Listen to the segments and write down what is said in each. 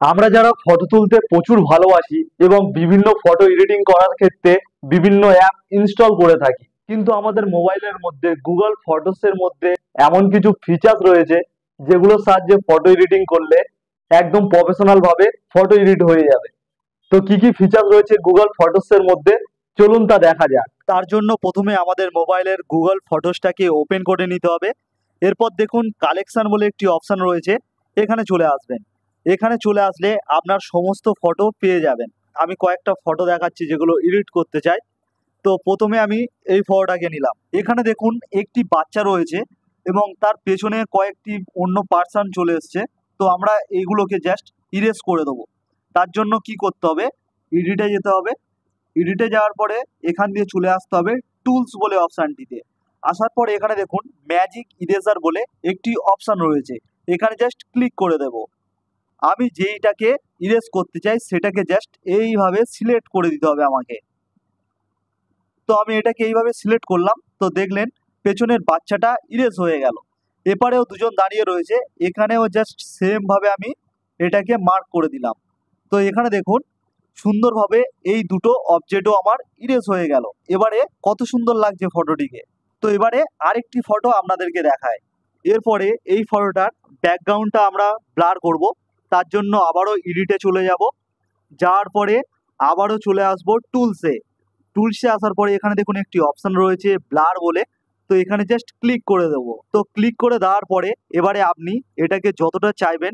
আমরা যারা ফটো তুলতে প্রচুর ভালোবাসি এবং বিভিন্ন ফটো এডিটিং করার ক্ষেত্রে বিভিন্ন অ্যাপ ইনস্টল করে থাকি, কিন্তু আমাদের মোবাইলের মধ্যে গুগল ফটোস এর মধ্যে এমন কিছু ফিচার্স রয়েছে যেগুলোর সাহায্যে ফটো এডিটিং করলে একদম প্রফেশনাল ভাবে ফটো এডিট হয়ে যাবে। তো কি কি ফিচার্স রয়েছে গুগল ফটোস এর মধ্যে, চলুন তা দেখা যাক। তার জন্য প্রথমে আমাদের মোবাইলের গুগল ফটোসটাকে ওপেন করে নিতে হবে। এরপর দেখুন কালেকশন বলে একটি অপশন রয়েছে, এখানে চলে আসবেন। এখানে চলে আসলে আপনার সমস্ত ফটো পেয়ে যাবেন। আমি কয়েকটা ফটো দেখাচ্ছি যেগুলো এডিট করতে চাই। তো প্রথমে আমি এই ফটোটাকে নিলাম। এখানে দেখুন একটি বাচ্চা রয়েছে এবং তার পেছনে কয়েকটি অন্য পার্সন চলে এসছে। তো আমরা এইগুলোকে জাস্ট ইরেজ করে দেবো। তার জন্য কি করতে হবে, এডিটে যেতে হবে। এডিটে যাওয়ার পরে এখান দিয়ে চলে আসতে হবে টুলস বলে অপশানটিতে। আসার পরে এখানে দেখুন ম্যাজিক ইরেজার বলে একটি অপশান রয়েছে, এখানে জাস্ট ক্লিক করে দেব। আমি যেইটাকে ইরেজ করতে চাই সেটাকে জাস্ট এইভাবে সিলেক্ট করে দিতে হবে আমাকে। তো আমি এটাকে এইভাবে সিলেক্ট করলাম, তো দেখলেন পেছনের বাচ্চাটা ইরেজ হয়ে গেল। এপারেও দুজন দাঁড়িয়ে রয়েছে, এখানেও জাস্ট সেম ভাবে আমি এটাকে মার্ক করে দিলাম। তো এখানে দেখুন সুন্দরভাবে এই দুটো অবজেক্টও আমার ইরেজ হয়ে গেল। এবারে কত সুন্দর লাগছে ফটোটিকে। তো এবারে আরেকটি ফটো আপনাদেরকে দেখায়। এরপরে এই ফটোটার ব্যাকগ্রাউন্ডটা আমরা ব্লার করব। তার জন্য আবারও এডিটে চলে যাব। যাওয়ার পরে আবারও চলে আসবো টুলসে। টুলসে আসার পরে এখানে দেখুন একটি অপশান রয়েছে ব্লার বলে, তো এখানে জাস্ট ক্লিক করে দেবো। তো ক্লিক করে দেওয়ার পরে এবারে আপনি এটাকে যতটা চাইবেন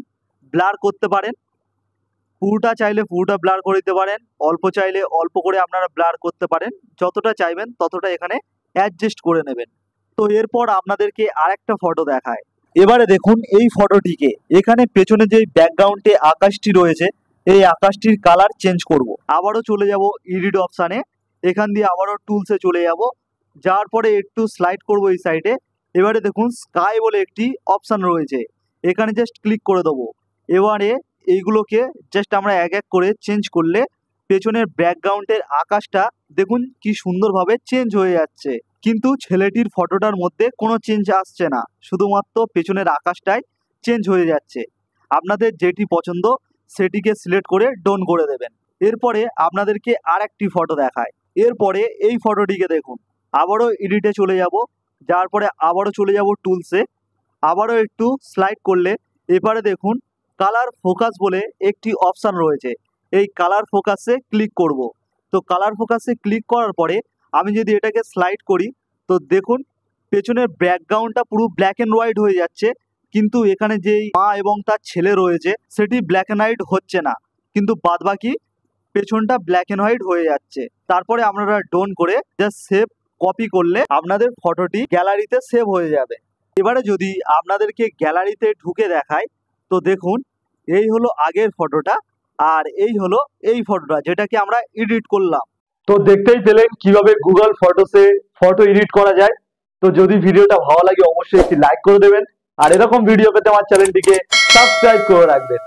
ব্লার করতে পারেন। পুরোটা চাইলে পুরোটা ব্লার করে দিতে পারেন, অল্প চাইলে অল্প করে আপনারা ব্লার করতে পারেন। যতটা চাইবেন ততটা এখানে অ্যাডজাস্ট করে নেবেন। তো এরপর আপনাদেরকে আরেকটা ফটো দেখায়। এবারে দেখুন এই ফটোটিকে, এখানে পেছনে যে ব্যাকগ্রাউন্ডে আকাশটি রয়েছে এই আকাশটির কালার চেঞ্জ করব। আবারও চলে যাব এডিট অপশানে, এখান দিয়ে আবারও টুলসে চলে যাব। যাওয়ার পরে একটু স্লাইড করব এই সাইডে। এবারে দেখুন স্কাই বলে একটি অপশান রয়েছে, এখানে জাস্ট ক্লিক করে দেবো। এবারে এইগুলোকে জাস্ট আমরা এক এক করে চেঞ্জ করলে পেছনের ব্যাকগ্রাউন্ডের আকাশটা দেখুন কি সুন্দরভাবে চেঞ্জ হয়ে যাচ্ছে। কিন্তু ছেলেটির ফটোটার মধ্যে কোনো চেঞ্জ আসছে না, শুধুমাত্র পেছনের আকাশটাই চেঞ্জ হয়ে যাচ্ছে। আপনাদের যেটি পছন্দ সেটিকে সিলেক্ট করে ডন করে দেবেন। এরপরে আপনাদেরকে আর একটি ফটো দেখায়। এরপরে এই ফটোটিকে দেখুন, আবারও এডিটে চলে যাব। যার পরে আবারও চলে যাব টুলসে। আবারও একটু স্লাইড করলে এবারে দেখুন কালার ফোকাস বলে একটি অপশান রয়েছে, এই কালার ফোকাসে ক্লিক করব। তো কালার ফোকাসে ক্লিক করার পরে আমি যদি এটাকে স্লাইড করি তো দেখুন পেছনের ব্যাকগ্রাউন্ডটা পুরো ব্ল্যাক অ্যান্ড হোয়াইট হয়ে যাচ্ছে, কিন্তু এখানে যেই মা এবং তার ছেলে রয়েছে সেটি ব্ল্যাক অ্যান্ড হোয়াইট হচ্ছে না, কিন্তু বাদবাকি পেছনটা ব্ল্যাক অ্যান্ড হোয়াইট হয়ে যাচ্ছে। তারপরে আপনারা ডোন করে জাস্ট সেভ কপি করলে আপনাদের ফটোটি গ্যালারিতে সেভ হয়ে যাবে। এবারে যদি আপনাদেরকে গ্যালারিতে ঢুকে দেখায় তো দেখুন এই হলো আগের ফটোটা আর এই হলো এই ফটোটা যেটাকে আমরা এডিট করলাম। তো দেখতেই পেলেন কিভাবে গুগল ফটোসে ফটো এডিট করা যায়। তো যদি ভিডিওটা ভালো লাগে অবশ্যই একটি লাইক করে দেবেন আর এরকম ভিডিও পেতে আমার চ্যানেলটিকে সাবস্ক্রাইব করে রাখবেন।